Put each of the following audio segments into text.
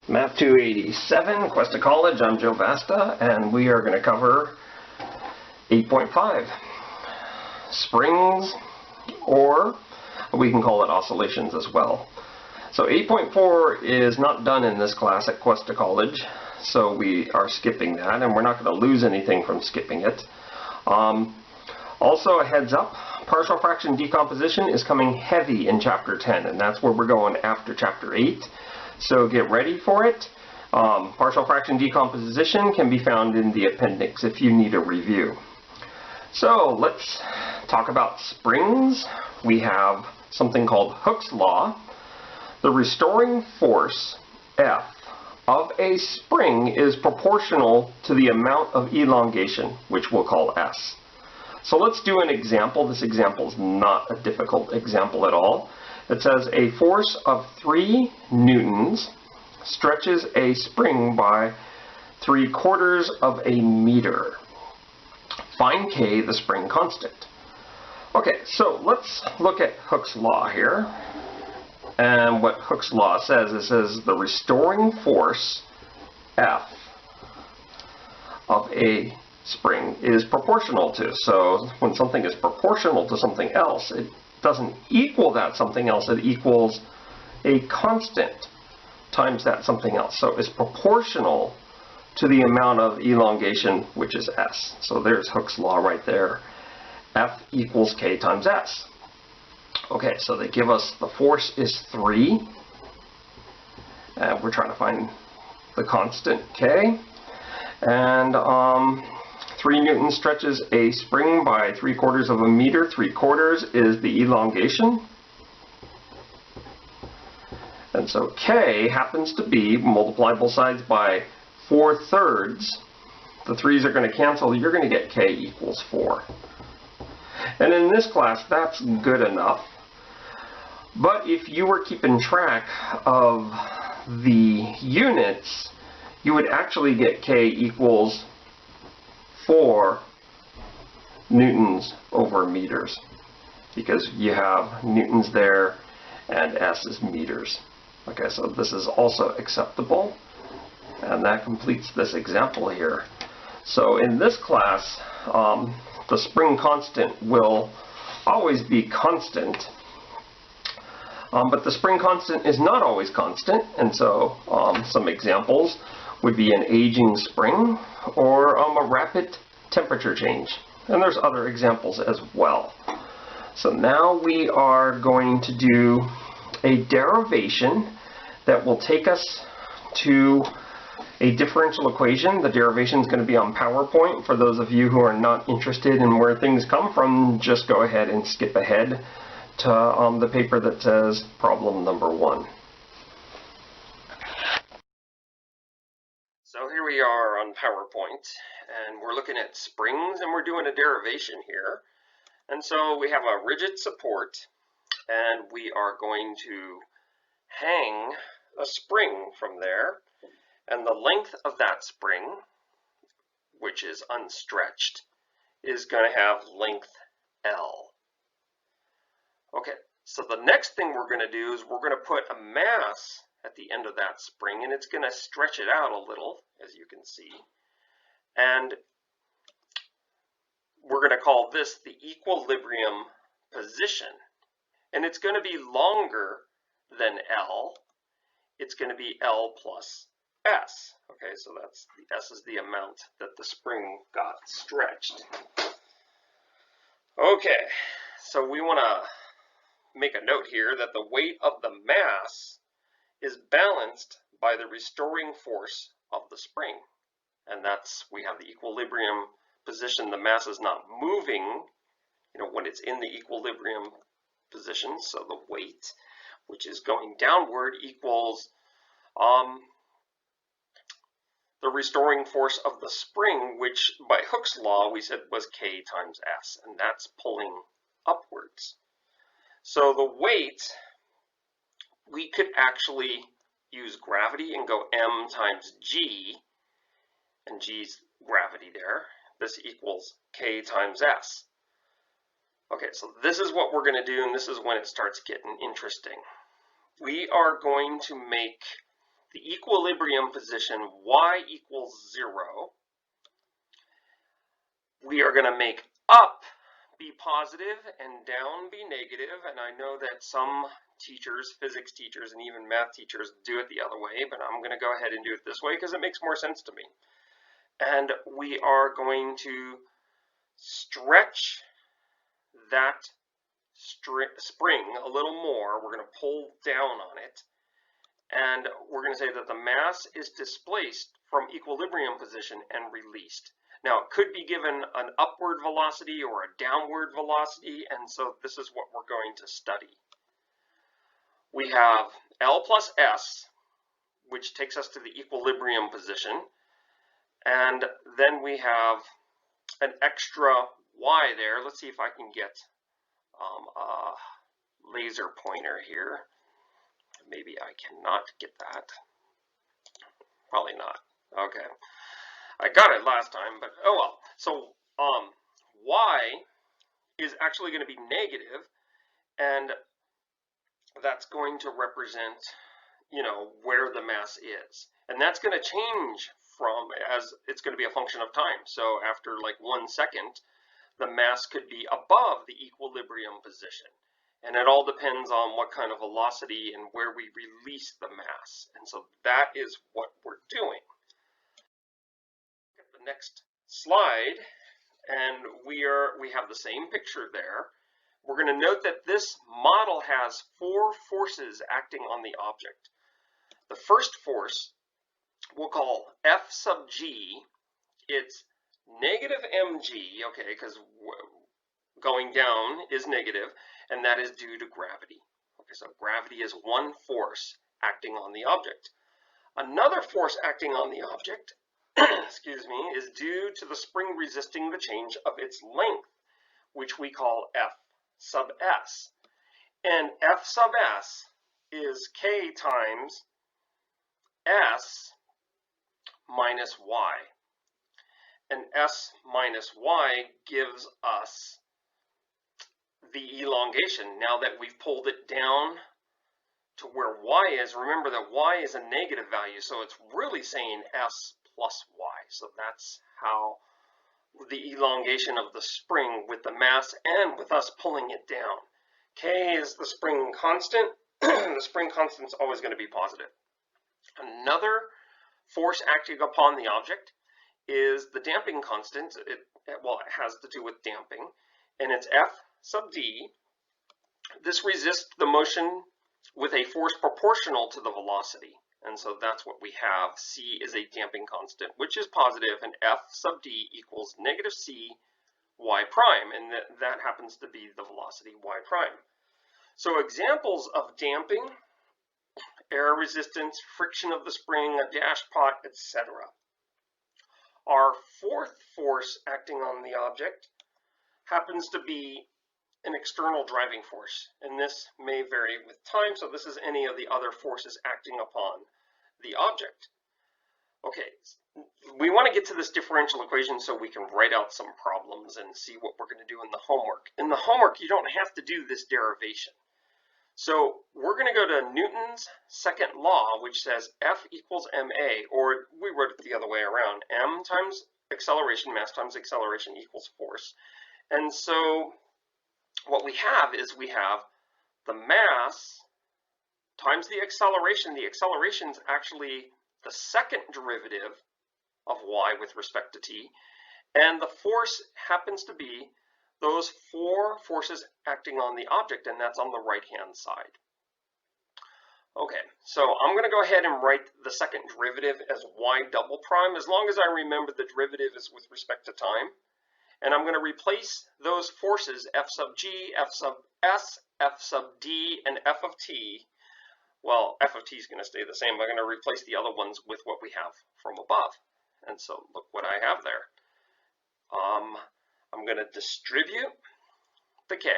Math 287, Cuesta College. I'm Joe Vasta, and we are going to cover 8.5, springs, or we can call it oscillations as well. So 8.4 is not done in this class at Cuesta College, so we are skipping that, and we're not going to lose anything from skipping it. Also, a heads up, partial fraction decomposition is coming heavy in Chapter 10, and that's where we're going after Chapter 8. So get ready for it. Partial fraction decomposition can be found in the appendix if you need a review. So let's talk about springs. We have something called Hooke's law. The restoring force, F, of a spring is proportional to the amount of elongation, which we'll call S. So let's do an example. This example is not a difficult example at all. It says a force of 3 newtons stretches a spring by 3/4 of a meter. Find K, the spring constant. Okay, so let's look at Hooke's law here. And what Hooke's law says, it says the restoring force, F, of a spring is proportional to. So when something is proportional to something else, it doesn't equal that something else, it equals a constant times that something else. So it's proportional to the amount of elongation, which is S. So there's Hooke's law right there. F equals K times S. Okay, so they give us the force is 3, and we're trying to find the constant K. And 3 newtons stretches a spring by 3/4 of a meter. 3/4 is the elongation. And so K happens to be, multiply both sides by 4/3. The 3's are going to cancel. You're going to get K equals 4. And in this class, that's good enough. But if you were keeping track of the units, you would actually get K equals 4 newtons over meters, because you have newtons there and S is meters. Okay, so this is also acceptable, and that completes this example here. So in this class, the spring constant will always be constant, but the spring constant is not always constant, and so some examples would be an aging spring or a rapid temperature change. And there's other examples as well. So now we are going to do a derivation that will take us to a differential equation. The derivation is going to be on PowerPoint. For those of you who are not interested in where things come from, just go ahead and skip ahead to the paper that says problem number 1. So here we are on PowerPoint, and we're looking at springs, and we're doing a derivation here. And so we have a rigid support, and we are going to hang a spring from there, and the length of that spring, which is unstretched, is going to have length L. Okay, so the next thing we're going to do is we're going to put a mass at the end of that spring, and it's going to stretch it out a little, as you can see. And we're going to call this the equilibrium position. And it's going to be longer than L. It's going to be L plus S. Okay, so that's the S is the amount that the spring got stretched. Okay, so we want to make a note here that the weight of the mass is balanced by the restoring force of the spring. And that's, we have the equilibrium position. The mass is not moving, when it's in the equilibrium position. So the weight, which is going downward, equals the restoring force of the spring, which by Hooke's law we said was K times S, and that's pulling upwards. So the weight, we could actually use gravity and go m times g, and g's gravity there. This equals K times S. Okay, so this is what we're going to do, and this is when it starts getting interesting. We are going to make the equilibrium position y equals 0, we are going to make up be positive and down be negative. And I know that some teachers, physics teachers, and even math teachers do it the other way, but I'm going to go ahead and do it this way because it makes more sense to me. And we are going to stretch that spring a little more. We're going to pull down on it, and we're going to say that the mass is displaced from equilibrium position and released. Now, it could be given an upward velocity or a downward velocity, and so this is what we're going to study. We have L plus S, which takes us to the equilibrium position, and then we have an extra y there. Let's see if I can get a laser pointer here. Maybe I cannot get that. Probably not. Okay. I got it last time, but oh well. So y is actually going to be negative, and that's going to represent, you know, where the mass is. And that's going to change from, as it's going to be a function of time. So after like 1 second, the mass could be above the equilibrium position. And it all depends on what kind of velocity and where we release the mass. And so that is what we're doing. At the next slide, and we have the same picture there. We're going to note that this model has 4 forces acting on the object. The first force we'll call F sub g. It's negative mg, okay, because going down is negative, and that is due to gravity. Okay, so gravity is one force acting on the object. Another force acting on the object, excuse me, is due to the spring resisting the change of its length, which we call F sub s. And F sub s is k times s minus y. And s minus y gives us the elongation. Now that we've pulled it down to where y is, remember that y is a negative value, so it's really saying s plus y. So that's how the elongation of the spring with the mass and with us pulling it down. K is the spring constant. The spring constant is always going to be positive. Another force acting upon the object is the damping constant. It has to do with damping, and it's F sub d. This resists the motion with a force proportional to the velocity, and so that's what we have. C is a damping constant, which is positive, and F sub d equals negative c y prime, and that happens to be the velocity y prime. So examples of damping: air resistance, friction of the spring, a dash pot, etc. Our fourth force acting on the object happens to be an external driving force, and this may vary with time, so this is any of the other forces acting upon the object. Okay, we want to get to this differential equation so we can write out some problems and see what we're going to do in the homework. In the homework, you don't have to do this derivation. So we're going to go to Newton's second law, which says F equals ma, or we wrote it the other way around. M times acceleration, mass times acceleration equals force. And so what we have is we have the mass times the acceleration. The acceleration is actually the second derivative of y with respect to t. And the force happens to be those 4 forces acting on the object, and that's on the right-hand side. Okay, so I'm going to go ahead and write the second derivative as y double prime, as long as I remember the derivative is with respect to time. And I'm going to replace those forces, F sub g, F sub s, F sub d, and F of t. Well, F of t is going to stay the same. I'm going to replace the other ones with what we have from above. And so look what I have there. I'm going to distribute the k,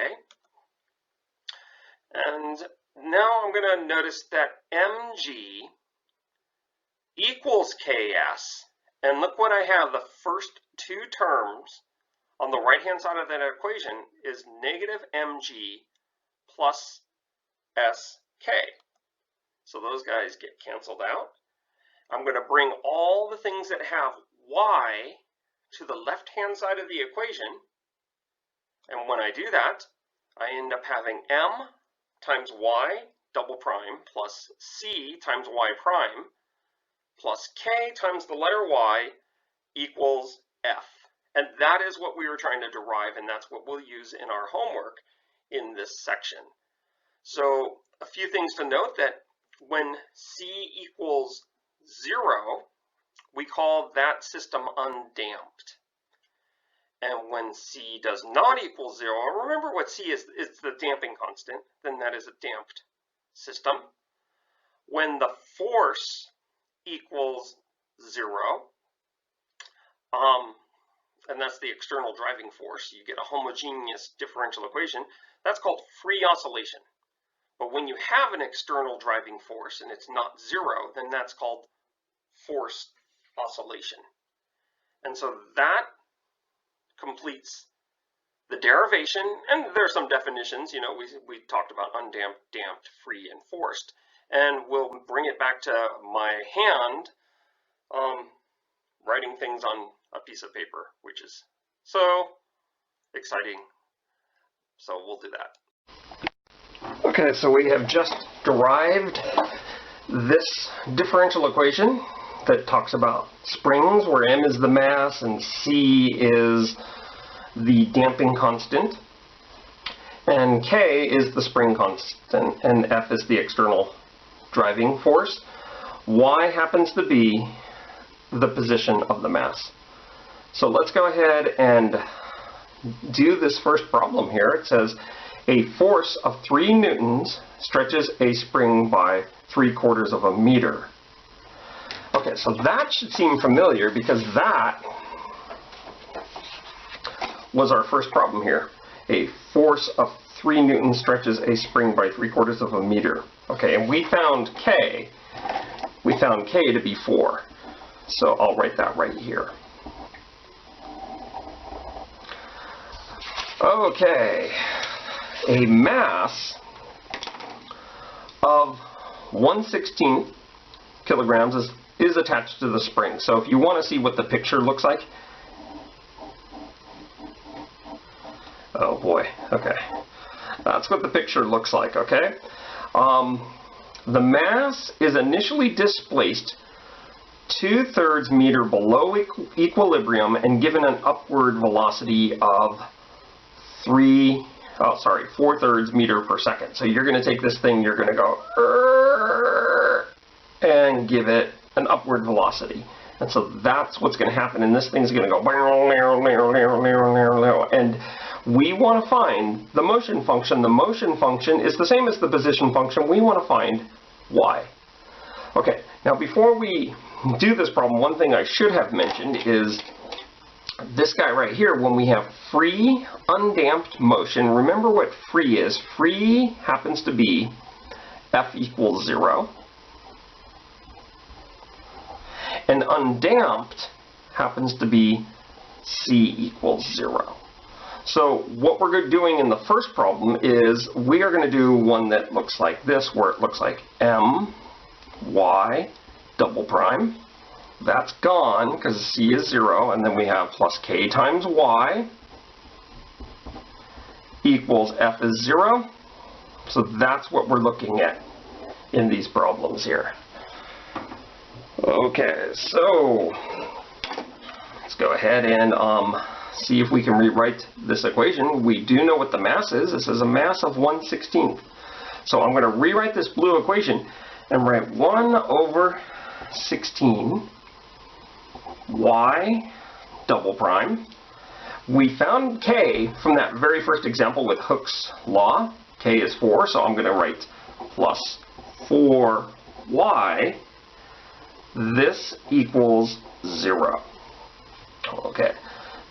and now I'm going to notice that mg equals ks, and look what I have. The first 2 terms on the right-hand side of that equation is negative mg plus sk. So those guys get canceled out, I'm going to bring all the things that have y to the left-hand side of the equation. And when I do that, I end up having m times y double prime plus c times y prime plus k times the letter y equals f. And that is what we were trying to derive, and that's what we'll use in our homework in this section. So a few things to note: that when c equals 0, we call that system undamped. And when c does not equal 0, remember what c is, it's the damping constant, then that is a damped system. When the force equals 0, and that's the external driving force, you get a homogeneous differential equation, that's called free oscillation. But when you have an external driving force and it's not 0, then that's called forced oscillation. And so that completes the derivation, and there are some definitions. You know, we talked about undamped, damped, free, and forced. And we'll bring it back to my hand, writing things on a piece of paper, which is so exciting. So we'll do that. Okay, so we have just derived this differential equation that talks about springs, where m is the mass and c is the damping constant, and k is the spring constant, and f is the external driving force. Y happens to be the position of the mass. So let's go ahead and do this first problem here. It says a force of 3 newtons stretches a spring by 3/4 of a meter. Okay, so that should seem familiar because that was our first problem here. A force of 3 newtons stretches a spring by 3/4 of a meter. Okay, and we found k. We found k to be 4. So I'll write that right here. Okay, a mass of 1/16 kilograms is attached to the spring. So if you want to see what the picture looks like, oh boy, okay, that's what the picture looks like, okay? The mass is initially displaced 2/3 meter below equilibrium and given an upward velocity of 4/3 meter per second. So you're going to take this thing, you're going to go and give it an upward velocity. And so that's what's going to happen, and this thing's going to go, and we want to find the motion function. The motion function is the same as the position function. We want to find y. Okay, now before we do this problem, one thing I should have mentioned is this guy right here. When we have free undamped motion, remember what free is. Free happens to be f equals 0. And undamped happens to be c equals 0. So what we're doing in the first problem is we are going to do one that looks like this, where it looks like m y double prime. That's gone because c is 0, and then we have plus k times y equals f is 0. So that's what we're looking at in these problems here. Okay, so let's go ahead and see if we can rewrite this equation. We do know what the mass is. This is a mass of 1/16. So I'm going to rewrite this blue equation and write 1/16 y double prime. We found k from that very first example with Hooke's law. K is 4, so I'm going to write plus 4y. This equals 0. Okay,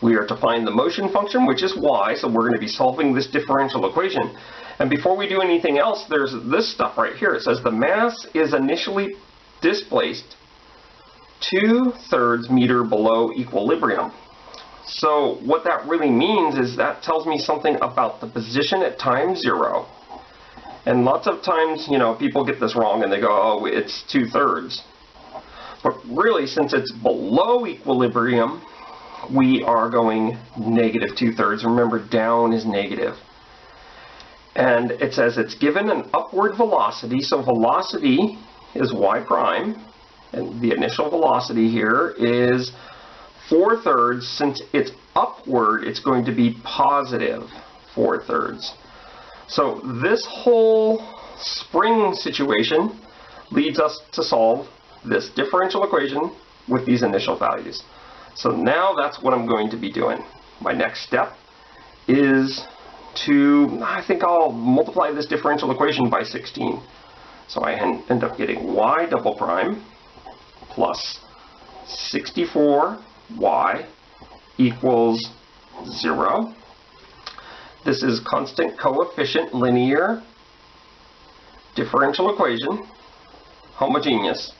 we are to find the motion function, which is y, so we're going to be solving this differential equation. And before we do anything else, there's this stuff right here. It says the mass is initially displaced 2/3 meter below equilibrium. So what that really means is that tells me something about the position at time 0. And lots of times, you know, people get this wrong and they go, oh, it's 2/3. But really, since it's below equilibrium, we are going negative 2/3. Remember, down is negative. And it says it's given an upward velocity, so velocity is y prime, and the initial velocity here is 4/3. Since it's upward, it's going to be positive 4/3. So this whole spring situation leads us to solve this differential equation with these initial values. So now that's what I'm going to be doing. My next step is to, I think I'll multiply this differential equation by 16. So I end up getting y double prime plus 64y equals 0. This is constant coefficient linear differential equation, homogeneous.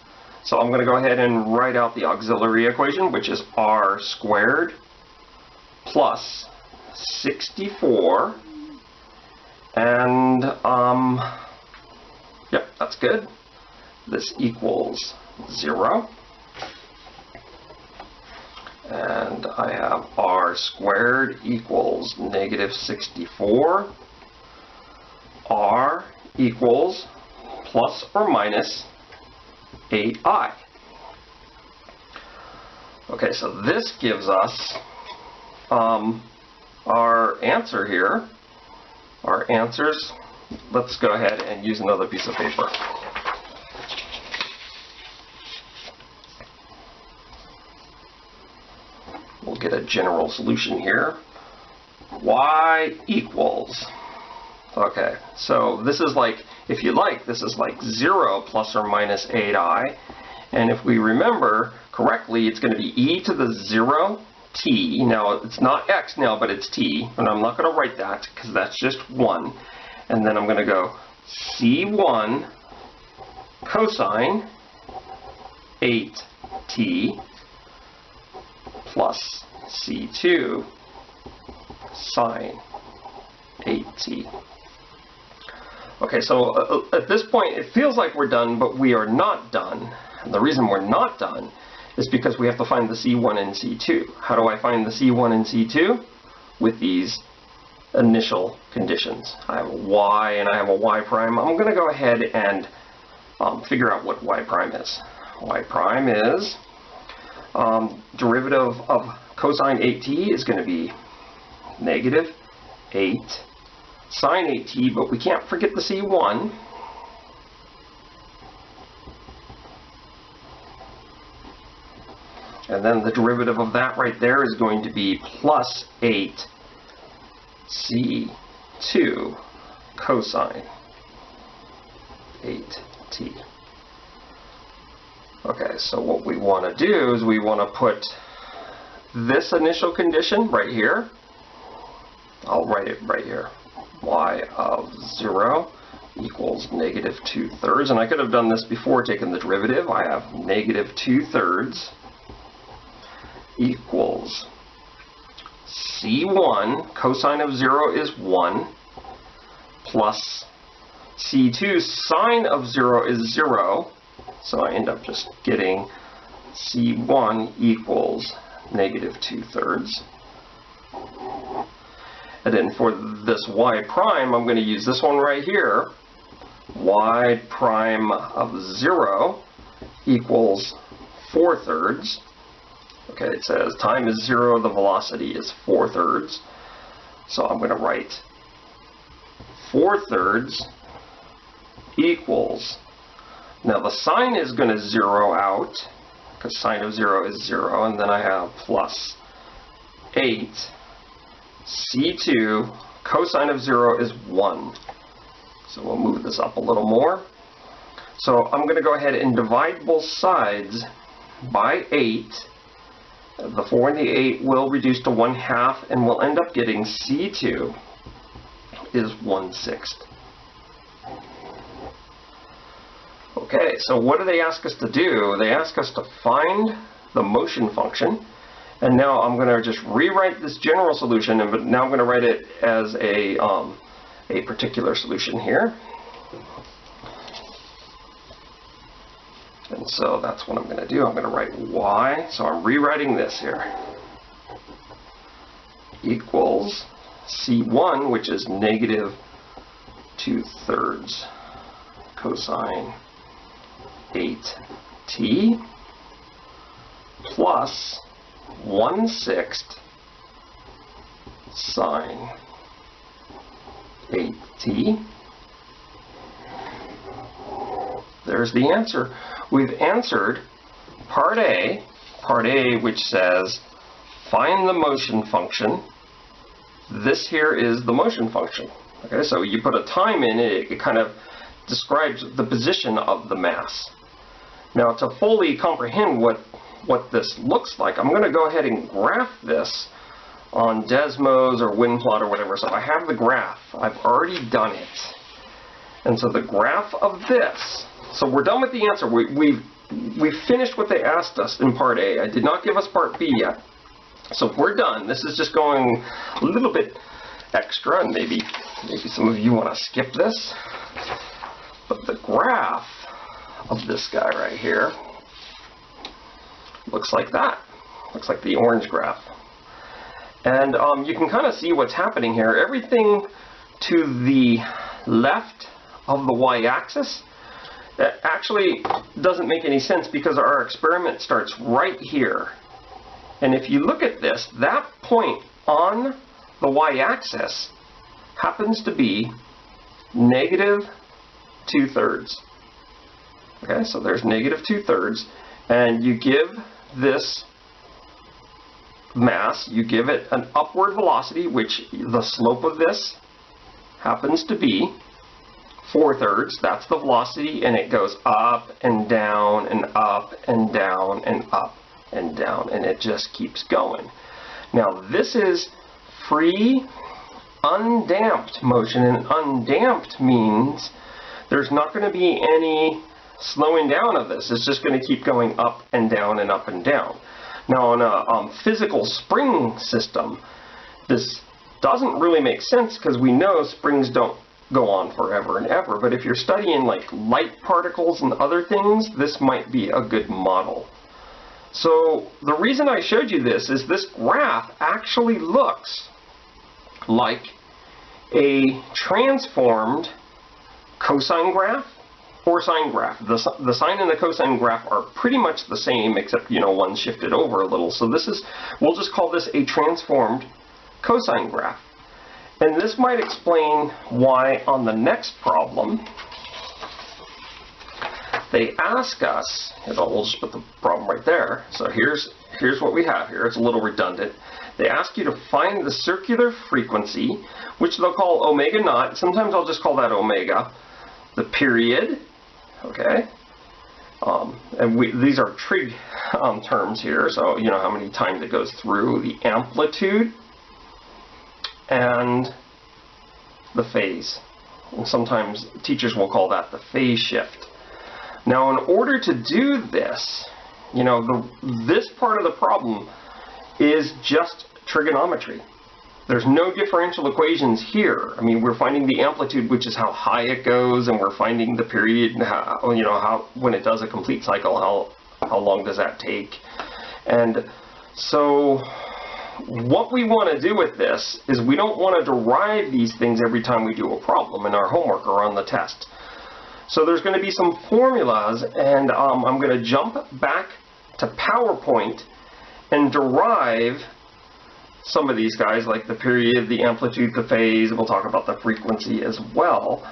So I'm going to go ahead and write out the auxiliary equation, which is r squared plus 64, and yep, that's good. This equals 0. And I have r squared equals negative 64. R equals plus or minus 8i. Okay, so this gives us our answer here. Our answers, let's go ahead and use another piece of paper. We'll get a general solution here. Y equals, okay, so this is like, if you like, this is like 0 plus or minus 8i. And if we remember correctly, it's going to be e to the 0 t. Now, it's not x now, but it's t. And I'm not going to write that because that's just 1. And then I'm going to go c1 cosine 8t plus c2 sine 8t. Okay, so at this point it feels like we're done, but we are not done. And the reason we're not done is because we have to find the c1 and c2. How do I find the c1 and c2? With these initial conditions. I have a y and I have a y prime. I'm going to go ahead and figure out what y prime is. Y prime is derivative of cosine 8t is going to be negative 8 sine 8t, but we can't forget the c1. And then the derivative of that right there is going to be plus 8 c2 cosine 8t. Okay, so what we want to do is we want to put this initial condition right here. I'll write it right here. Y of 0 equals negative 2/3. And I could have done this before taking the derivative. I have negative 2/3 equals c1, cosine of 0 is 1, plus c2, sine of 0 is 0. So I end up just getting c1 equals negative 2/3. And then for this y prime, I'm going to use this one right here. Y prime of 0 equals 4/3. Okay, it says time is 0, the velocity is 4/3. So I'm going to write 4/3 equals, now the sign is going to 0 out, because sine of 0 is 0, and then I have plus 8 c2 cosine of 0 is 1. So we'll move this up a little more. So I'm going to go ahead and divide both sides by 8. The 4 and the 8 will reduce to 1/2, and we'll end up getting c2 is 1/6. Okay, so what do they ask us to do? They ask us to find the motion function. And now I'm going to just rewrite this general solution, but now I'm going to write it as a particular solution here. And so that's what I'm going to do. I'm going to write y. So I'm rewriting this here. Equals C1, which is negative 2/3 cosine 8t plus 1/6 sine 8t. There's the answer. We've answered part A, which says find the motion function. This here is the motion function. Okay, so you put a time in it, it kind of describes the position of the mass. Now, to fully comprehend what this looks like, I'm going to go ahead and graph this on Desmos or WinPlot or whatever. So I have the graph. I've already done it. And so the graph of this, so we're done with the answer. We've finished what they asked us in part A. I did not give us part B yet. So we're done. This is just going a little bit extra, and maybe some of you want to skip this. But the graph of this guy right here looks like that. Looks like the orange graph. And you can kind of see what's happening here. Everything to the left of the y-axis, that actually doesn't make any sense because our experiment starts right here. And if you look at this, that point on the y-axis happens to be negative 2/3. Okay, so there's negative 2/3, and you give this mass, you give it an upward velocity, which the slope of this happens to be 4/3. That's the velocity, and it goes up and down and up and down and up and down, and it just keeps going. Now, this is free undamped motion, and undamped means there's not going to be any slowing down of this. It's just going to keep going up and down and up and down. Now, in a physical spring system, this doesn't really make sense because we know springs don't go on forever and ever. But if you're studying like light particles and other things, this might be a good model. So the reason I showed you this is this graph actually looks like a transformed cosine graph or sine graph. The sine and the cosine graph are pretty much the same, except, you know, one shifted over a little. So this is, we'll just call this a transformed cosine graph. And this might explain why on the next problem they ask us, we'll just put the problem right there. So here's what we have here. It's a little redundant. They ask you to find the circular frequency, which they'll call omega naught. Sometimes I'll just call that omega. The period, okay? And these are trig terms here, so you know how many times it goes through. The amplitude and the phase. And sometimes teachers will call that the phase shift. Now, in order to do this, you know, this part of the problem is just trigonometry. There's no differential equations here. I mean, we're finding the amplitude, which is how high it goes, and we're finding the period, and how, you know, how when it does a complete cycle, how long does that take? And so what we want to do with this is we don't want to derive these things every time we do a problem in our homework or on the test. So there's going to be some formulas, and I'm going to jump back to PowerPoint and derive some of these guys, like the period, the amplitude, the phase. We'll talk about the frequency as well.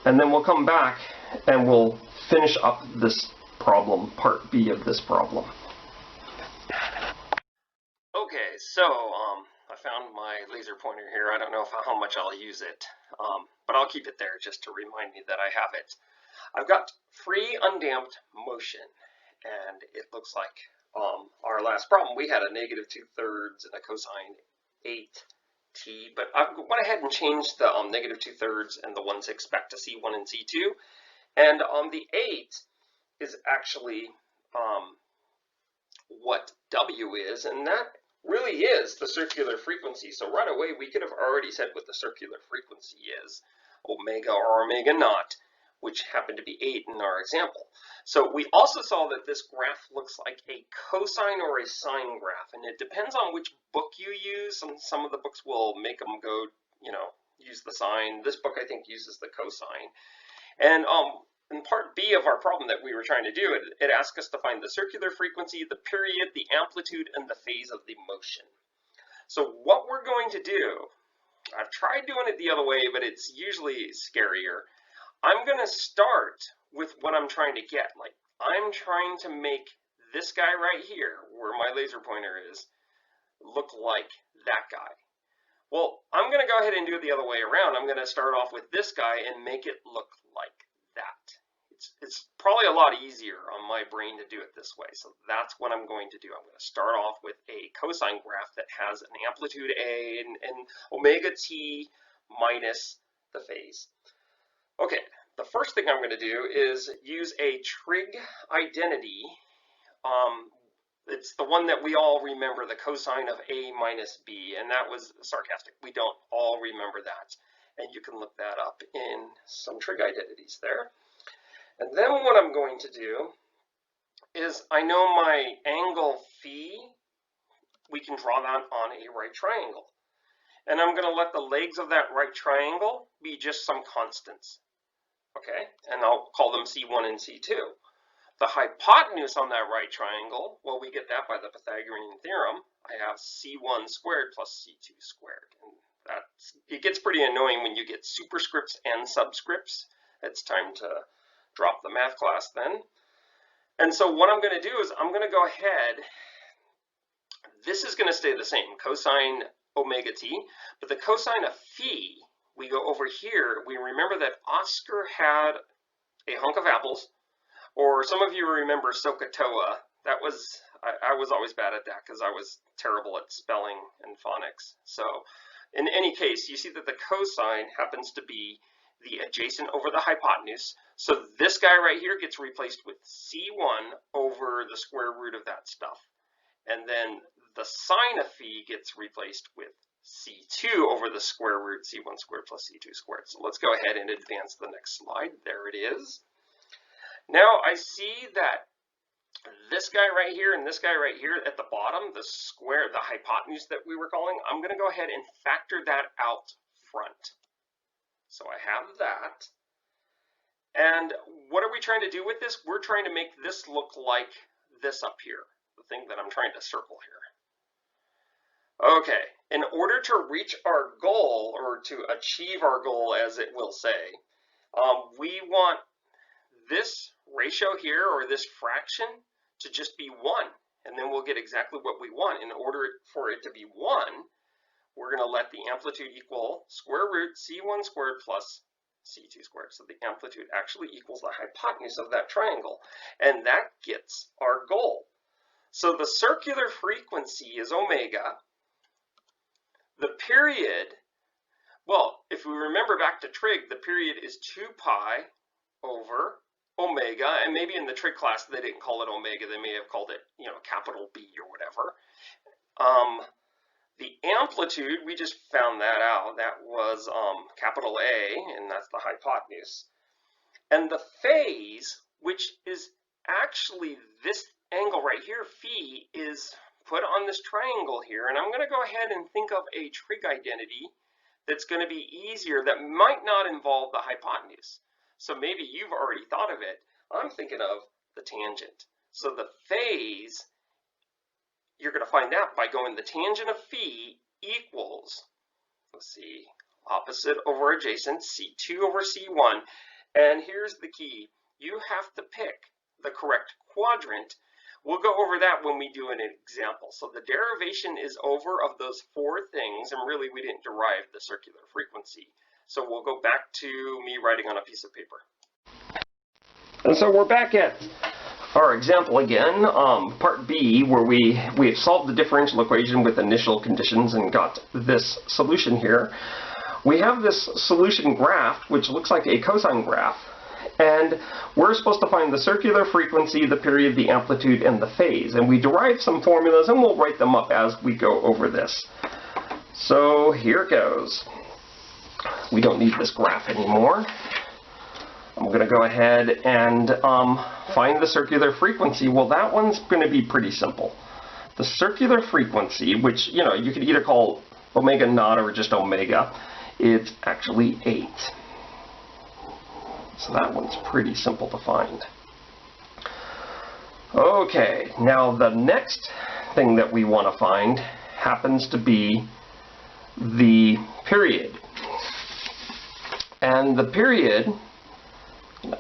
And then we'll come back and we'll finish up this problem, part B of this problem. Okay, so I found my laser pointer here. I don't know how much I'll use it, but I'll keep it there just to remind me that I have it. I've got free undamped motion, and it looks like our last problem, we had a negative 2/3 and a cosine 8t, but I went ahead and changed the negative 2/3 and the 1/6 back to C1 and C2, and the 8 is actually what W is, and that really is the circular frequency. So right away we could have already said what the circular frequency is, omega or omega naught, which happened to be 8 in our example. So we also saw that this graph looks like a cosine or a sine graph, and it depends on which book you use. Some of the books will make them go, use the sine. This book, I think, uses the cosine. And in part B of our problem that we were trying to do, it asked us to find the circular frequency, the period, the amplitude, and the phase of the motion. So what we're going to do, I've tried doing it the other way, but it's usually scarier. I'm going to start with what I'm trying to get. Like, I'm trying to make this guy right here, where my laser pointer is, look like that guy. Well, I'm going to go ahead and do it the other way around. I'm going to start off with this guy and make it look like that. It's probably a lot easier on my brain to do it this way. So that's what I'm going to do. I'm going to start off with a cosine graph that has an amplitude A and omega t minus the phase. Okay, the first thing I'm going to do is use a trig identity. It's the one that we all remember, the cosine of A minus B, and that was sarcastic. We don't all remember that, and you can look that up in some trig identities there. And then what I'm going to do is, I know my angle phi, we can draw that on a right triangle. And I'm going to let the legs of that right triangle be just some constants. Okay, and I'll call them C1 and C2. The hypotenuse on that right triangle, well, we get that by the Pythagorean theorem. I have C1 squared plus C2 squared. And it gets pretty annoying when you get superscripts and subscripts. It's time to drop the math class then. And so what I'm going to do is I'm going to go ahead. This is going to stay the same, cosine omega t, but the cosine of phi, we go over here. We remember that Oscar had a hunk of apples, or some of you remember SOHCAHTOA. That was, I was always bad at that because I was terrible at spelling and phonics. So in any case, you see that the cosine happens to be the adjacent over the hypotenuse. So this guy right here gets replaced with C1 over the square root of that stuff. And then the sine of phi gets replaced with C2 over the square root, C1 squared plus C2 squared. So let's go ahead and advance the next slide. There it is. Now I see that this guy right here and this guy right here at the bottom, the square, the hypotenuse that we were calling, I'm going to go ahead and factor that out front. So I have that. And what are we trying to do with this? We're trying to make this look like this up here, the thing that I'm trying to circle here. Okay, in order to reach our goal, or to achieve our goal as it will say, we want this ratio here, or this fraction, to just be 1. And then we'll get exactly what we want. In order for it to be 1, we're going to let the amplitude equal square root C1 squared plus C2 squared. So the amplitude actually equals the hypotenuse of that triangle. And that gets our goal. So the circular frequency is omega. The period, well, if we remember back to trig, the period is 2 pi over omega. And maybe in the trig class they didn't call it omega. They may have called it, capital B or whatever. The amplitude, we just found that out. That was capital A, and that's the hypotenuse. And the phase, which is actually this angle right here, phi, is put on this triangle here. And I'm going to go ahead and think of a trig identity that's going to be easier, that might not involve the hypotenuse. So maybe you've already thought of it. I'm thinking of the tangent. So the phase, you're going to find out by going the tangent of phi equals, let's see, opposite over adjacent, C2 over C1. And here's the key. You have to pick the correct quadrant. We'll go over that when we do an example. So the derivation is over of those 4 things, and really we didn't derive the circular frequency. So we'll go back to me writing on a piece of paper. And so we're back at our example again, part B, where we have solved the differential equation with initial conditions and got this solution here. We have this solution graph, which looks like a cosine graph, and we're supposed to find the circular frequency, the period, the amplitude, and the phase. And we derive some formulas, and we'll write them up as we go over this. So here it goes. We don't need this graph anymore. I'm going to go ahead and find the circular frequency. Well, that one's going to be pretty simple. The circular frequency, which, you know, you could either call omega naught or just omega, it's actually 8. So that one's pretty simple to find. Okay, now the next thing that we want to find happens to be the period. And the period,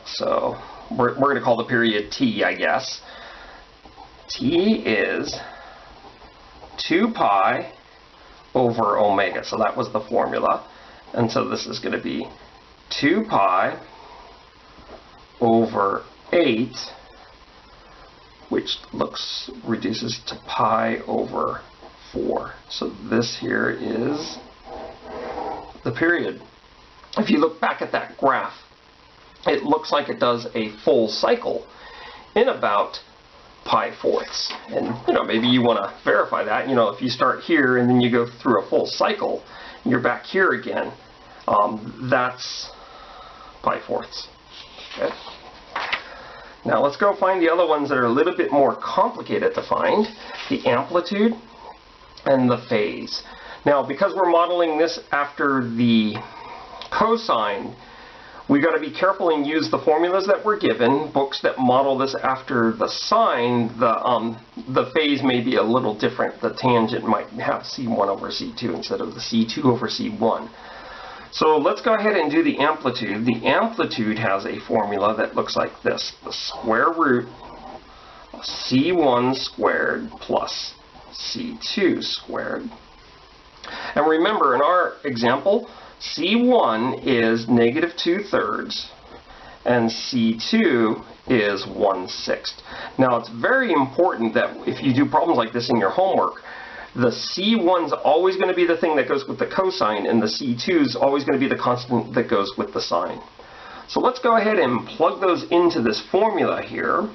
so we're going to call the period T, I guess. T is 2 pi over omega. So that was the formula. And so this is going to be 2 pi over 8, which reduces to pi over 4. So this here is the period. If you look back at that graph, it looks like it does a full cycle in about pi fourths. And, you know, maybe you want to verify that. You know, if you start here and then you go through a full cycle, you're back here again. That's pi fourths. Okay. Now let's go find the other ones that are a little bit more complicated to find. The amplitude and the phase. Now, because we're modeling this after the cosine, we got to be careful and use the formulas that we're given. Books that model this after the sine, the phase may be a little different. The tangent might have C1 over C2 instead of the C2 over C1. So let's go ahead and do the amplitude. The amplitude has a formula that looks like this: the square root of C1 squared plus C2 squared. And remember, in our example, C1 is -2/3 and C2 is 1/6. Now, it's very important that if you do problems like this in your homework, the C1's always going to be the thing that goes with the cosine, and the C2's always going to be the constant that goes with the sine. So let's go ahead and plug those into this formula here.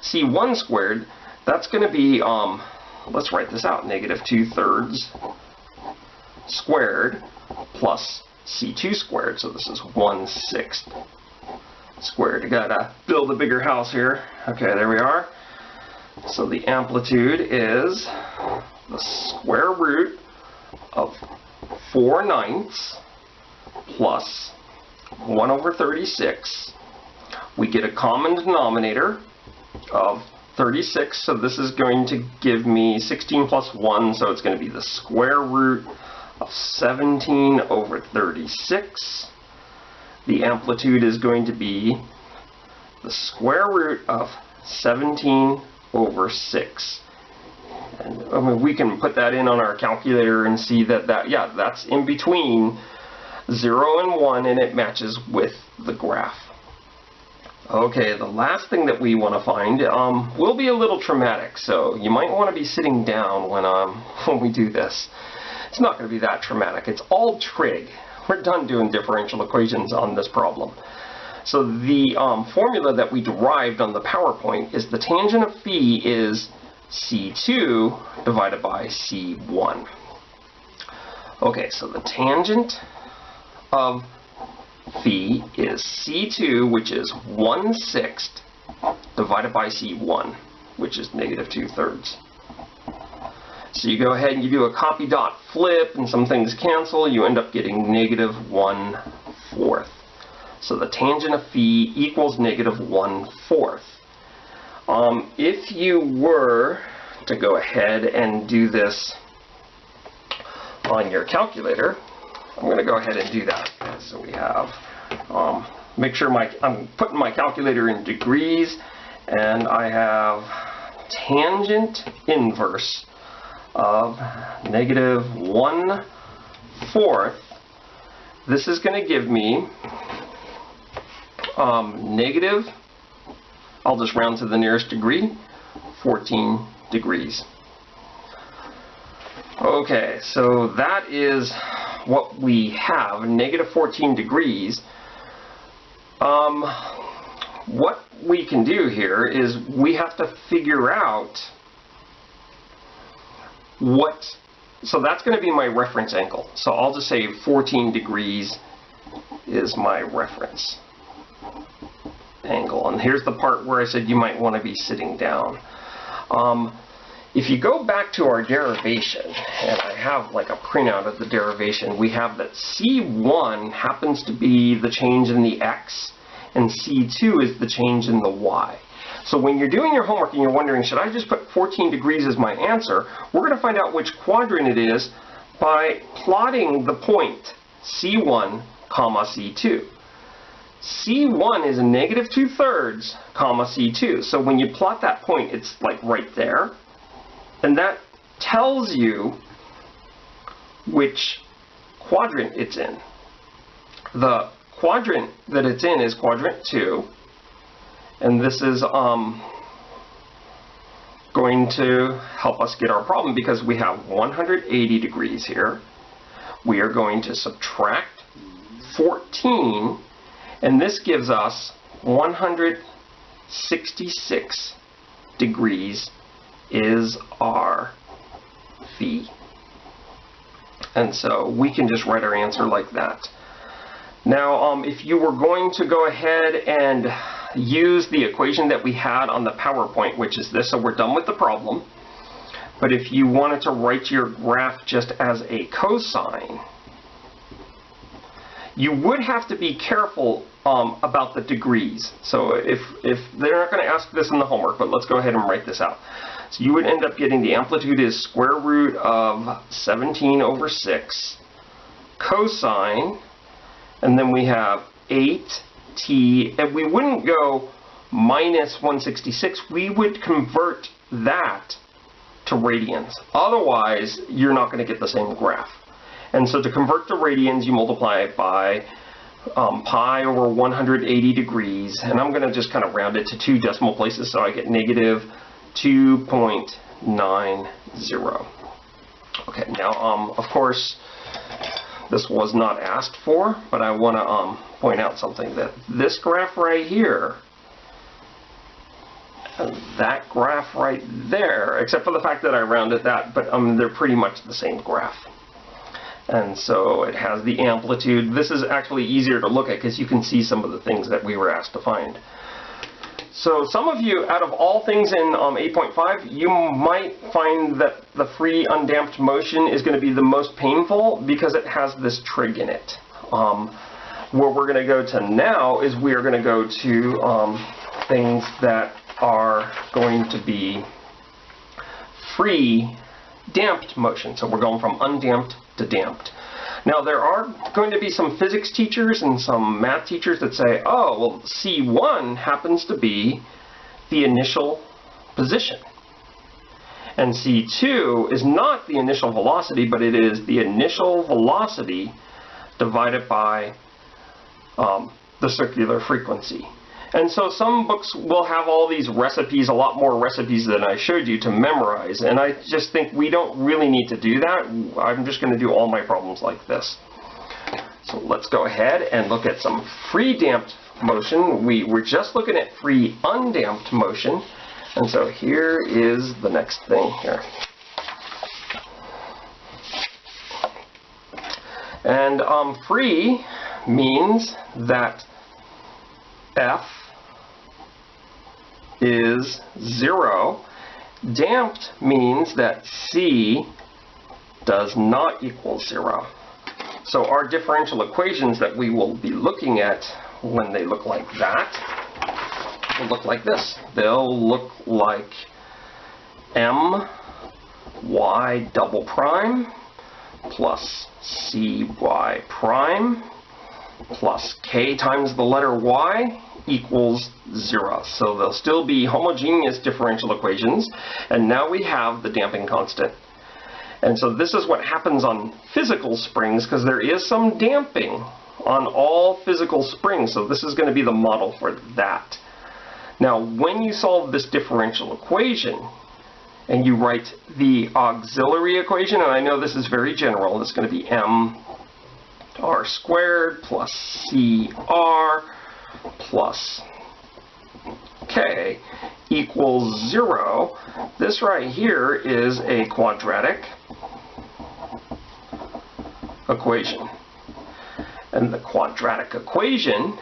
C1 squared, that's going to be, let's write this out, -2/3 squared plus C2 squared. So this is 1/6 squared. You gotta build a bigger house here. Okay, there we are. So the amplitude is the square root of 4/9 plus 1/36. We get a common denominator of 36, so this is going to give me 16 plus 1, so it's going to be the square root of 17/36. The amplitude is going to be the square root of 17/6. And I mean, we can put that in on our calculator and see that, yeah, that's in between 0 and 1, and it matches with the graph. Okay, the last thing that we want to find will be a little traumatic, so you might want to be sitting down when we do this. It's not going to be that traumatic. It's all trig. We're done doing differential equations on this problem. So the formula that we derived on the PowerPoint is the tangent of phi is C2 divided by C1. Okay, so the tangent of phi is C2, which is 1/6 divided by C1, which is -2/3. So you go ahead and you do a copy dot flip, and some things cancel. You end up getting -1/4. So the tangent of phi equals -1/4. If you were to go ahead and do this on your calculator, I'm going to go ahead and do that. So we have, make sure I'm putting my calculator in degrees, and I have tangent inverse of -1/4. This is going to give me negative, I'll just round to the nearest degree, 14 degrees. Okay, so that is what we have, -14 degrees. What we can do here is we have to figure out so that's going to be my reference angle. So I'll just say 14 degrees is my reference angle. And here's the part where I said you might want to be sitting down. If you go back to our derivation, and I have like a printout of the derivation, we have that C1 happens to be the change in the x, and C2 is the change in the y. So when you're doing your homework and you're wondering, should I just put 14 degrees as my answer, we're going to find out which quadrant it is by plotting the point C1, comma C2. C1 is a negative 2/3, comma C2. So when you plot that point, it's like right there. And that tells you which quadrant it's in. The quadrant that it's in is quadrant 2. And this is going to help us get our problem because we have 180 degrees here. We are going to subtract 14, and this gives us 166 degrees is our phi. And so we can just write our answer like that. Now, if you were going to go ahead and use the equation that we had on the PowerPoint, which is this, so we're done with the problem. But if you wanted to write your graph just as a cosine, you would have to be careful about the degrees. So if they're not going to ask this in the homework, but let's go ahead and write this out. So you would end up getting the amplitude is square root of 17/6 cosine, and then we have 8t, and we wouldn't go minus 166, we would convert that to radians. Otherwise, you're not going to get the same graph. And so to convert to radians, you multiply it by pi over 180 degrees, and I'm going to just kind of round it to 2 decimal places, so I get negative 2.90. Okay, now of course this was not asked for, but I want to point out something, that this graph right here and that graph right there, except for the fact that I rounded that, but they're pretty much the same graph. And so it has the amplitude. This is actually easier to look at because you can see some of the things that we were asked to find. So some of you, out of all things in 8.5, you might find that the free undamped motion is going to be the most painful because it has this trig in it. Where we're going to go to now is we are going to go to things that are going to be free damped motion. So we're going from undamped to damped. Now there are going to be some physics teachers and some math teachers that say, oh, well, C1 happens to be the initial position. And C2 is not the initial velocity, but it is the initial velocity divided by the circular frequency. And so some books will have all these recipes, a lot more recipes than I showed you to memorize. And I just think we don't really need to do that. I'm just going to do all my problems like this. So let's go ahead and look at some free damped motion. We were just looking at free undamped motion. And so here is the next thing here. And free means that F is 0. Damped means that C does not equal 0. So our differential equations that we will be looking at when they look like that will look like this. They'll look like my double prime plus cy prime plus k times the letter y equals 0. So they'll still be homogeneous differential equations, and now we have the damping constant. And so this is what happens on physical springs, because there is some damping on all physical springs, so this is going to be the model for that. Now when you solve this differential equation and you write the auxiliary equation, and I know this is very general, it's going to be mr squared plus cr plus k equals 0. This right here is a quadratic equation. And the quadratic equation,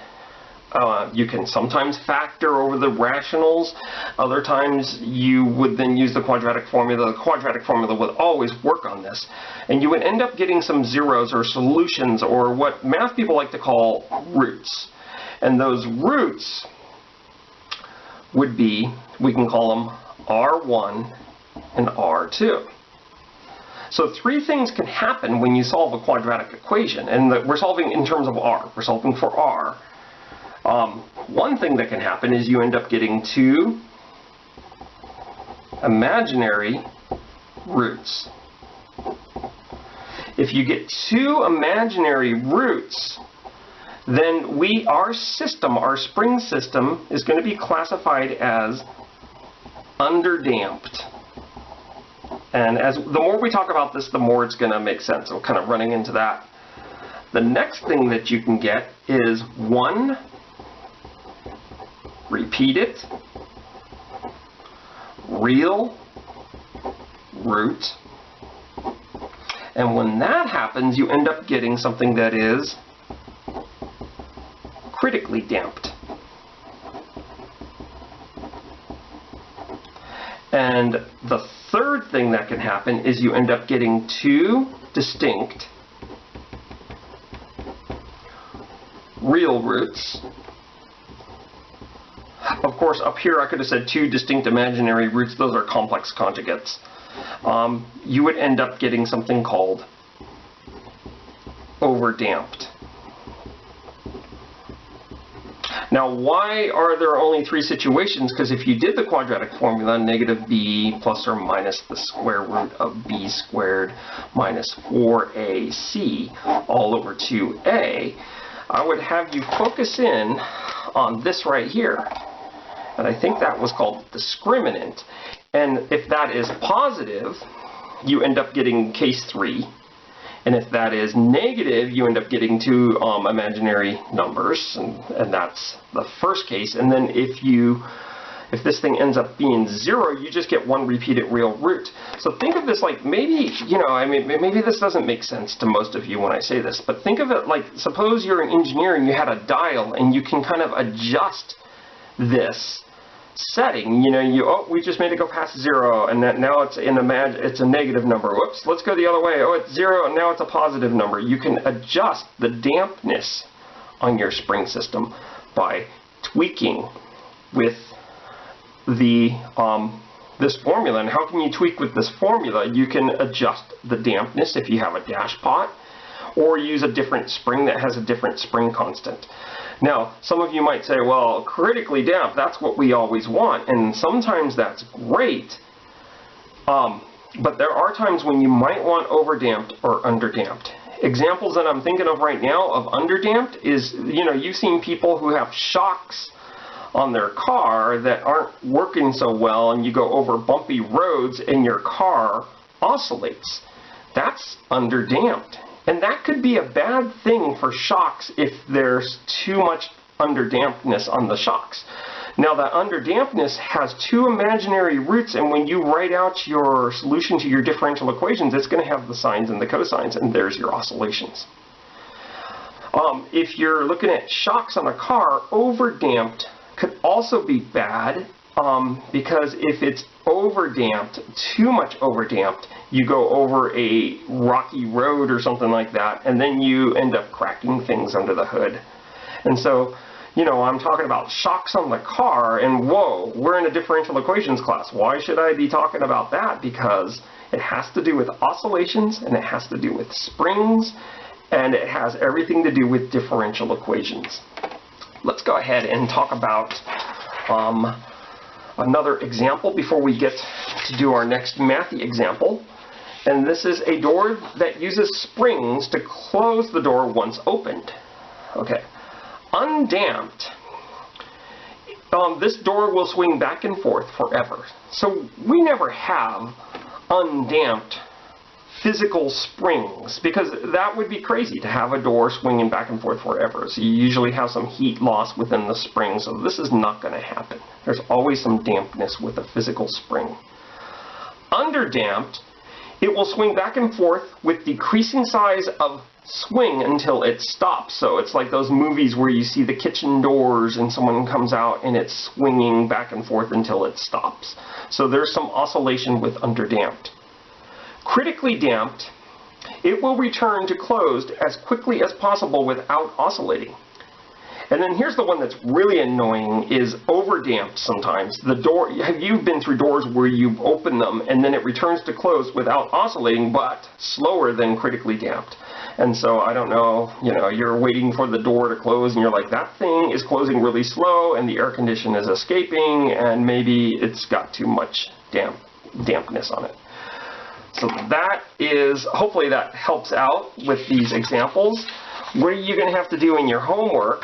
you can sometimes factor over the rationals. Other times you would then use the quadratic formula. The quadratic formula would always work on this. And you would end up getting some zeros or solutions, or what math people like to call roots. And those roots would be, we can call them R1 and R2. So three things can happen when you solve a quadratic equation. And we're solving in terms of R. We're solving for R. One thing that can happen is you end up getting two imaginary roots. If you get two imaginary roots, then our system, our spring system, is going to be classified as underdamped. And the more we talk about this, the more it's going to make sense. So kind of running into that. The next thing that you can get is one repeated real root. And when that happens, you end up getting something that is critically damped. And the third thing that can happen is you end up getting two distinct real roots. Of course, up here I could have said two distinct imaginary roots. Those are complex conjugates. You would end up getting something called overdamped. Now, why are there only three situations? Because if you did the quadratic formula, negative b plus or minus the square root of b squared minus 4ac all over 2a, I would have you focus in on this right here. And I think that was called discriminant. And if that is positive, you end up getting case 3. And if that is negative, you end up getting two imaginary numbers, and that's the first case. And then if this thing ends up being 0, you just get one repeated real root. So think of this like maybe, maybe this doesn't make sense to most of you when I say this, but think of it like, suppose you're an engineer and you had a dial and you can kind of adjust this setting. We just made it go past 0, and now it's a negative number. Whoops, let's go the other way. Oh, it's 0, and now it's a positive number. You can adjust the dampness on your spring system by tweaking with this formula. And how can you tweak with this formula? You can adjust the dampness if you have a dash pot, or use a different spring that has a different spring constant. Now, some of you might say, well, critically damped, that's what we always want, and sometimes that's great, but there are times when you might want overdamped or underdamped. Examples that I'm thinking of right now of underdamped is, you've seen people who have shocks on their car that aren't working so well, and you go over bumpy roads and your car oscillates. That's underdamped. And that could be a bad thing for shocks if there's too much underdampedness on the shocks. Now, that underdampedness has two imaginary roots, and when you write out your solution to your differential equations, it's going to have the sines and the cosines, and there's your oscillations. If you're looking at shocks on a car, overdamped could also be bad, because if it's overdamped, too much overdamped, you go over a rocky road or something like that, and then you end up cracking things under the hood. And so, I'm talking about shocks on the car, and whoa, we're in a differential equations class. Why should I be talking about that? Because it has to do with oscillations, and it has to do with springs, and it has everything to do with differential equations. Let's go ahead and talk about another example before we get to do our next mathy example. And this is a door that uses springs to close the door once opened. Okay. Undamped. This door will swing back and forth forever. So we never have undamped physical springs, because that would be crazy to have a door swinging back and forth forever. So you usually have some heat loss within the spring, so this is not going to happen. There's always some dampness with a physical spring. Underdamped, it will swing back and forth with decreasing size of swing until it stops. So it's like those movies where you see the kitchen doors and someone comes out and it's swinging back and forth until it stops. So there's some oscillation with underdamped. Critically damped, it will return to closed as quickly as possible without oscillating. And then here's the one that's really annoying, is overdamped sometimes. The door, have you been through doors where you open them and then it returns to closed without oscillating, but slower than critically damped? And so I don't know, you're waiting for the door to close and you're like, that thing is closing really slow and the air condition is escaping and maybe it's got too much dampness on it. So that is, hopefully that helps out with these examples. What are you going to have to do in your homework?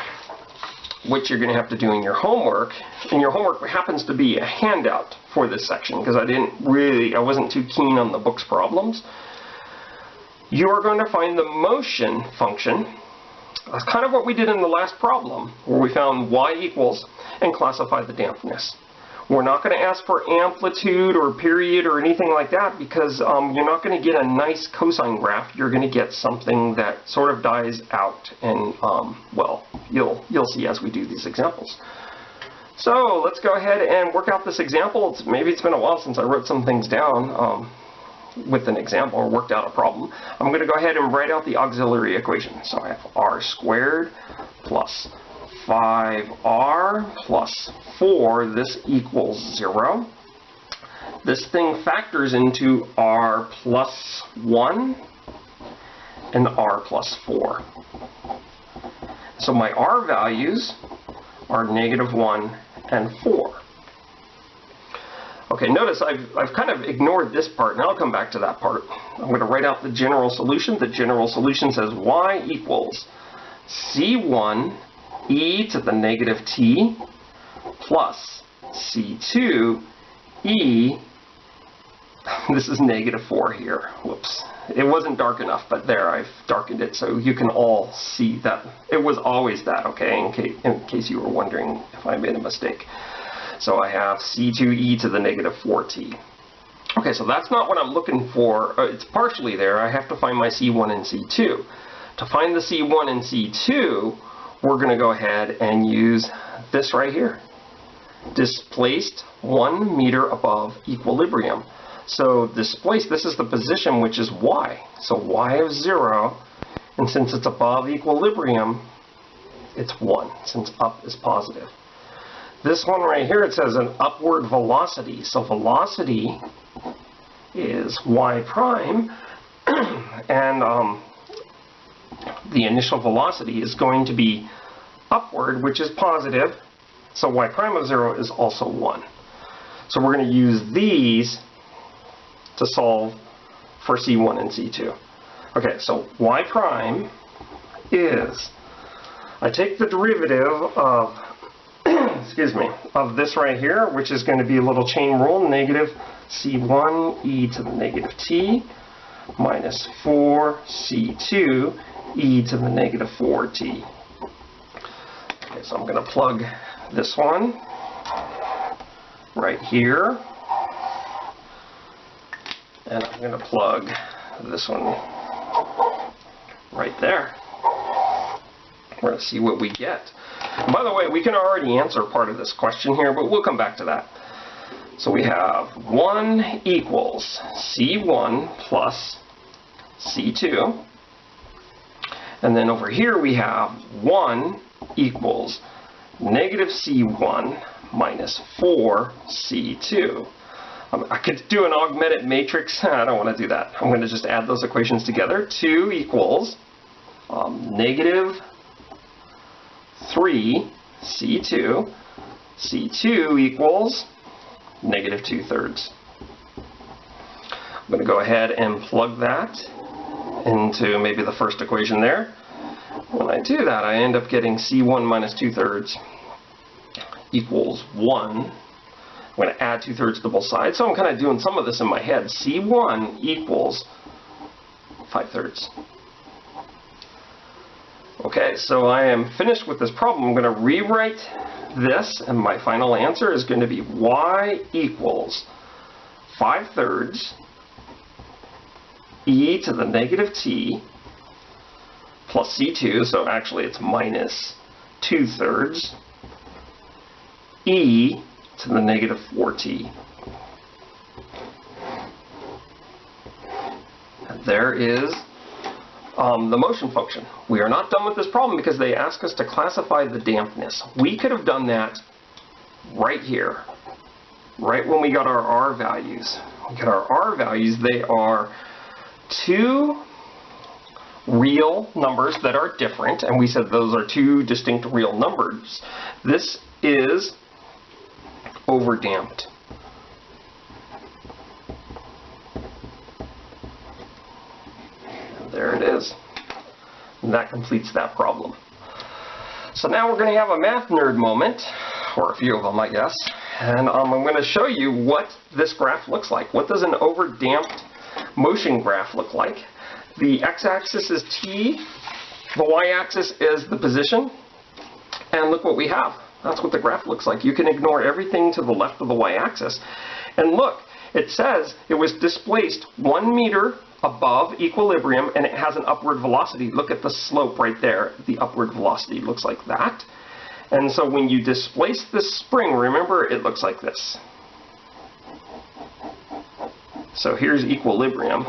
What you're going to have to do in your homework, and your homework happens to be a handout for this section because I wasn't too keen on the book's problems. You are going to find the motion function. That's kind of what we did in the last problem, where we found y equals and classified the dampness. We're not going to ask for amplitude or period or anything like that because you're not going to get a nice cosine graph. You're going to get something that sort of dies out, and well, you'll see as we do these examples. So let's go ahead and work out this example. Maybe it's been a while since I wrote some things down with an example or worked out a problem. I'm going to go ahead and write out the auxiliary equation. So I have r squared plus 5r plus 4, this equals 0. This thing factors into r plus 1 and r plus 4. So my r values are -1 and 4. Okay, notice I've kind of ignored this part, and I'll come back to that part. I'm going to write out the general solution. The general solution says y equals c1 e to the negative t plus c2 e, this is -4 here, whoops. It wasn't dark enough, but there, I've darkened it so you can all see that. It was always that, okay, in case you were wondering if I made a mistake. So I have c2e to the -4t. Okay, so that's not what I'm looking for. It's partially there. I have to find my c1 and c2. To find the c1 and c2, we're going to go ahead and use this right here. Displaced 1 meter above equilibrium. So displaced, this is the position, which is y. So y of 0, and since it's above equilibrium, it's 1, since up is positive. This one right here, it says an upward velocity. So velocity is y prime, and the initial velocity is going to be upward, which is positive, so y prime of 0 is also 1. So we're going to use these to solve for c1 and c2. Okay, so y prime is, I take the derivative of, excuse me, of this right here, which is going to be a little chain rule, negative c1 e to the negative t minus 4c2 e to the -4t. Okay, so I'm going to plug this one right here, and I'm going to plug this one right there. We're going to see what we get. And by the way, we can already answer part of this question here, but we'll come back to that. So we have 1 equals c1 plus c2. And then over here we have 1 equals -c1 minus 4c2. I could do an augmented matrix. I don't want to do that. I'm going to just add those equations together. 2 equals -3c2. c2 equals -2/3. I'm going to go ahead and plug that into maybe the first equation there. When I do that, I end up getting c1 minus 2/3 equals 1. I'm going to add 2/3 to both sides, so I'm kind of doing some of this in my head. c1 equals 5/3. Okay, so I am finished with this problem. I'm going to rewrite this, and my final answer is going to be y equals 5/3 e to the -t plus C2, so actually it's minus 2/3 e to the negative 4t. And there is the motion function. We are not done with this problem because they ask us to classify the dampness. We could have done that right here, right when we got our R values. We got our R values. They are two real numbers that are different, and we said those are two distinct real numbers. This is overdamped. There it is. And that completes that problem. So now we're going to have a math nerd moment, or a few of them, I guess. And I'm going to show you what this graph looks like. What does an overdamped motion graph look like? The x-axis is t, the y-axis is the position, and look what we have. That's what the graph looks like. You can ignore everything to the left of the y-axis. And look, it says it was displaced 1 meter above equilibrium, and it has an upward velocity. Look at the slope right there. The upward velocity looks like that. And so when you displace this spring, remember, it looks like this. So here's equilibrium.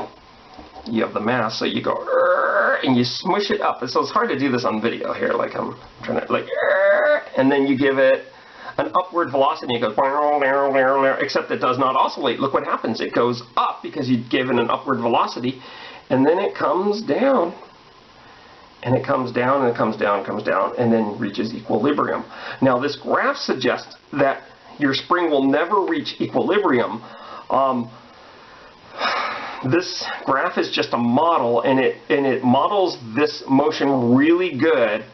You have the mass, so you go and you smush it up. And so it's hard to do this on video here, like I'm trying to, like, and then you give it an upward velocity. It goes, except it does not oscillate. Look what happens. It goes up because you've given an upward velocity, and then it comes down, and it comes down, and it comes down, and comes down, and then reaches equilibrium. Now this graph suggests that your spring will never reach equilibrium. This graph is just a model, and it models this motion really good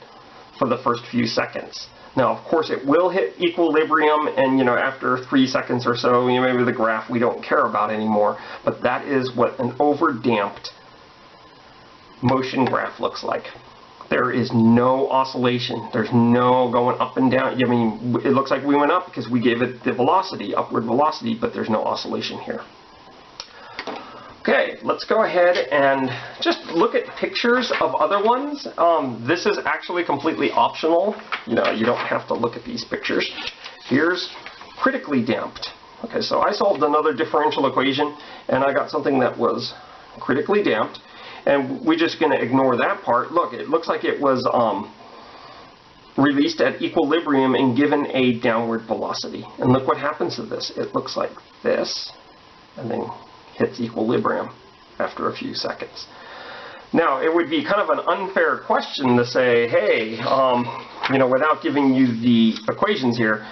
for the first few seconds. Now, of course, it will hit equilibrium, and after 3 seconds or so, maybe the graph we don't care about anymore. But that is what an overdamped motion graph looks like. There is no oscillation. There's no going up and down. I mean, it looks like we went up because we gave it the velocity, upward velocity, but there's no oscillation here. Okay, let's go ahead and just look at pictures of other ones. This is actually completely optional. You don't have to look at these pictures. Here's critically damped. Okay, so I solved another differential equation, and I got something that was critically damped, and we're just going to ignore that part. Look, it looks like it was released at equilibrium and given a downward velocity. And look what happens to this. It looks like this, and then hits equilibrium after a few seconds. Now, it would be kind of an unfair question to say, hey, without giving you the equations here,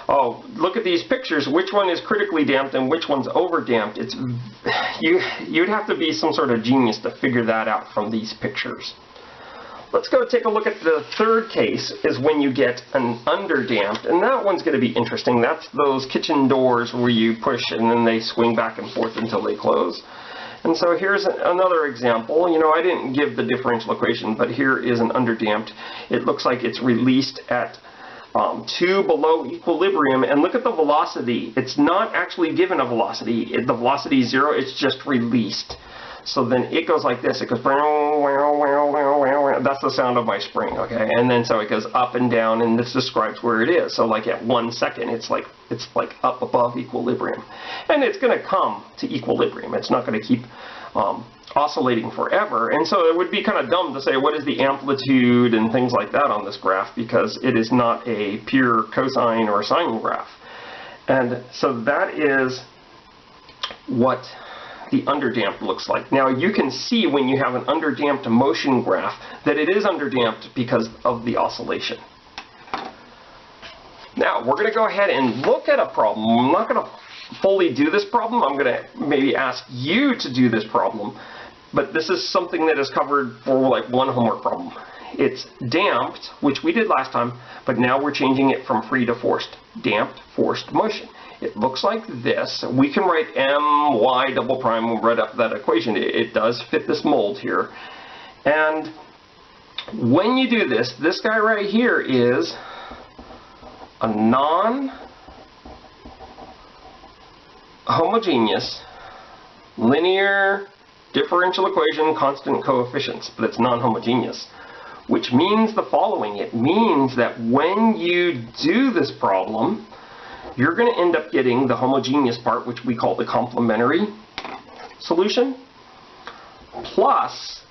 oh, look at these pictures, which one is critically damped and which one's overdamped? You'd have to be some sort of genius to figure that out from these pictures. Let's go take a look at the third case, is when you get an underdamped, and that one's going to be interesting. That's those kitchen doors where you push and then they swing back and forth until they close. And so here's another example. I didn't give the differential equation, but here is an underdamped. It looks like it's released at 2 below equilibrium, and look at the velocity. It's not actually given a velocity. The velocity is 0, it's just released. So then it goes like this. It goes, that's the sound of my spring, okay? And then so it goes up and down, and this describes where it is. So like at 1 second, it's like up above equilibrium. And it's going to come to equilibrium. It's not going to keep oscillating forever. And so it would be kind of dumb to say, what is the amplitude and things like that on this graph, because it is not a pure cosine or sine graph. And so that is what the underdamped looks like. Now you can see when you have an underdamped motion graph that it is underdamped because of the oscillation. Now we're going to go ahead and look at a problem. I'm not going to fully do this problem. I'm going to maybe ask you to do this problem, but this is something that is covered for like one homework problem. It's damped, which we did last time, but now we're changing it from free to forced. Damped, forced motion. It looks like this. We can write my double prime. We'll write up that equation. It does fit this mold here. And when you do this, this guy right here is a non-homogeneous linear differential equation, constant coefficients, but it's non-homogeneous. which means the following. It means that when you do this problem, you're going to end up getting the homogeneous part, which we call the complementary solution, plus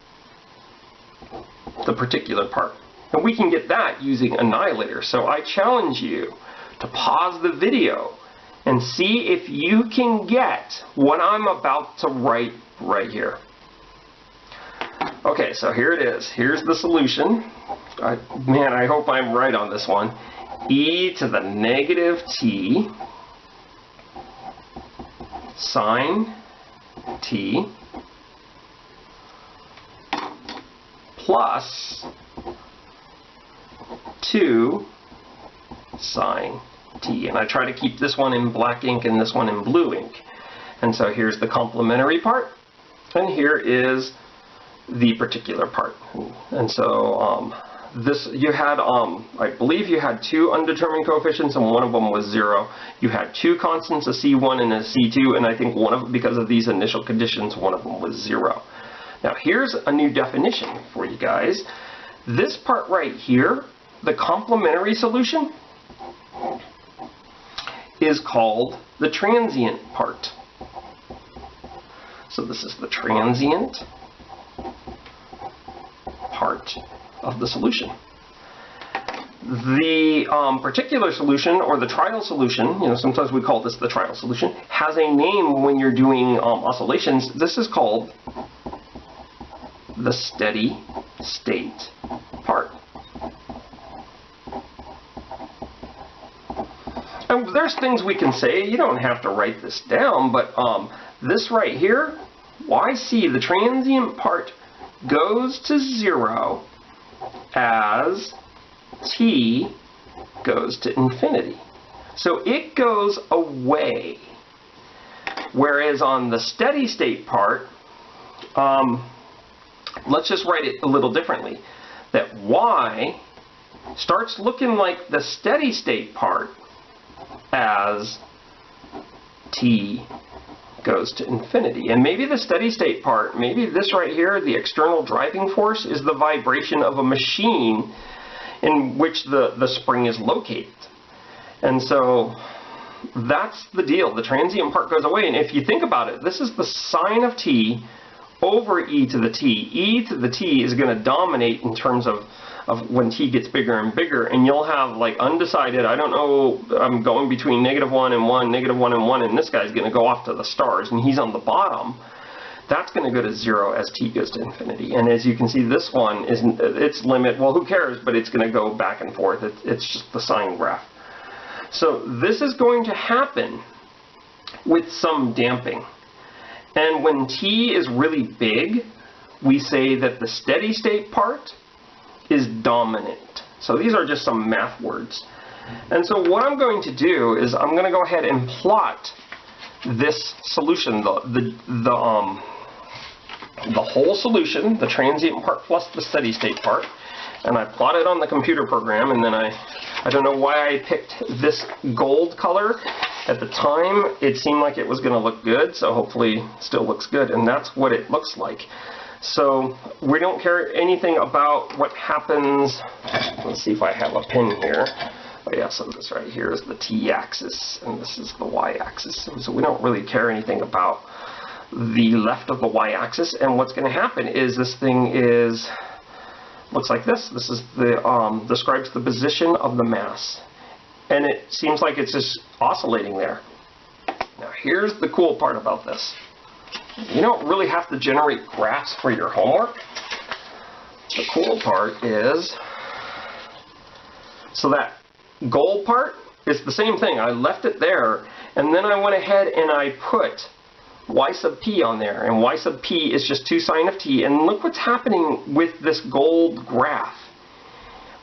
the particular part. And we can get that using Annihilator. So I challenge you to pause the video and see if you can get what I'm about to write right here. Okay, so here it is. Here's the solution. Man, I hope I'm right on this one. E to the negative t sine t plus 2 sine t. And I try to keep this one in black ink and this one in blue ink. And so here's the complementary part, and here is the particular part. And so this, you had, I believe you had 2 undetermined coefficients and one of them was 0. You had 2 constants, a C1 and a C2, and I think because of these initial conditions, one of them was 0. Now here's a new definition for you guys. This part right here, the complementary solution, is called the transient part. So this is the transient part of the solution. The particular solution, or the trial solution, sometimes we call this the trial solution, has a name when you're doing oscillations. This is called the steady state part. And there's things we can say. You don't have to write this down, but this right here, YC, the transient part, goes to 0 as t goes to infinity. So it goes away. Whereas on the steady state part, let's just write it a little differently. That y starts looking like the steady state part as t goes to infinity. And maybe the steady state part, maybe this right here, the external driving force, is the vibration of a machine in which the spring is located. And so that's the deal. The transient part goes away. And if you think about it, this is the sine of t over e to the t. E to the t is going to dominate in terms of when t gets bigger and bigger, and you'll have like undecided, I don't know, I'm going between -1 and 1, -1 and 1, and this guy's going to go off to the stars, and he's on the bottom. That's going to go to 0 as t goes to infinity. And as you can see, this one is its limit, well, who cares, but it's going to go back and forth. It's just the sine graph. So this is going to happen with some damping. And when t is really big, we say that the steady state part is dominant. So these are just some math words. And so what I'm going to do is I'm going to go ahead and plot this solution, the whole solution, the transient part plus the steady state part, and I plot it on the computer program, and then I don't know why I picked this gold color. At the time, it seemed like it was going to look good, so hopefully it still looks good, and that's what it looks like. So we don't care anything about what happens. Let's see if I have a pin here. Oh yeah, so this right here is the t-axis, and this is the y-axis. So we don't really care anything about the left of the y-axis. And what's going to happen is this thing looks like this. This is describes the position of the mass, and it seems like it's just oscillating there. Now here's the cool part about this. You don't really have to generate graphs for your homework. The cool part is, so that gold part is the same thing. I left it there, and then I went ahead and I put y sub p on there, and y sub p is just 2 sine of t, and look what's happening with this gold graph.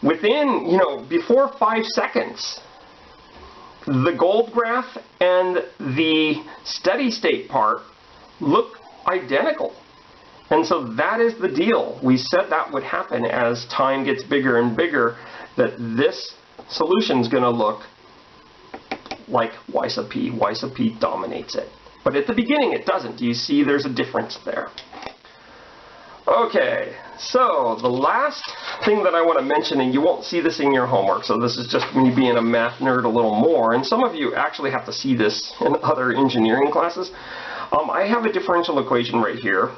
Within, before 5 seconds, the gold graph and the steady state part look identical. And so that is the deal. We said that would happen as time gets bigger and bigger, that this solution is going to look like y sub p. Y sub p dominates it. But at the beginning it doesn't. Do you see there's a difference there? Okay, so the last thing that I want to mention, and you won't see this in your homework, so this is just me being a math nerd a little more, and some of you actually have to see this in other engineering classes. I have a differential equation right here,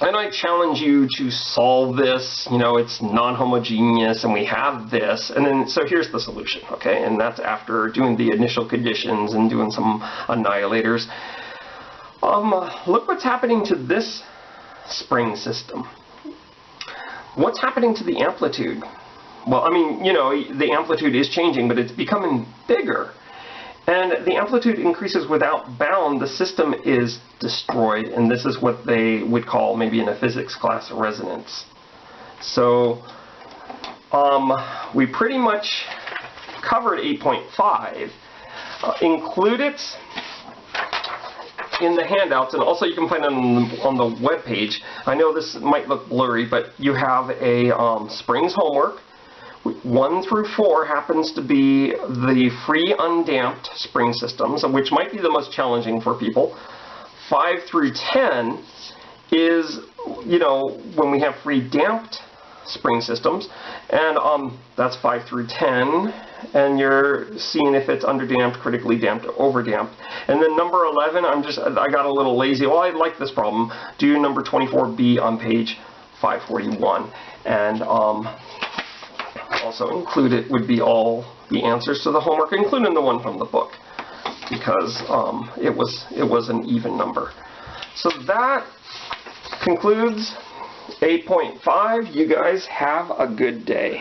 and I challenge you to solve this. You know, it's non-homogeneous, and we have this, and then, so here's the solution, okay, and that's after doing the initial conditions and doing some annihilators. Look what's happening to this spring system. What's happening to the amplitude? Well, I mean, you know, the amplitude is changing, but it's becoming bigger. And the amplitude increases without bound. The system is destroyed, and this is what they would call, maybe in a physics class, resonance. So we pretty much covered 8.5. Include it in the handouts, and also you can find it on the web page. I know this might look blurry, but you have a Springs homework. 1 through 4 happens to be the free undamped spring systems, which might be the most challenging for people. 5 through 10 is, you know, when we have free damped spring systems, and that's 5 through 10, and you're seeing if it's underdamped, critically damped, overdamped. And then number 11, I got a little lazy. Well, I like this problem. Do number 24b on page 541, and also included would be all the answers to the homework, including the one from the book, because it was an even number. So that concludes 8.5. You guys have a good day.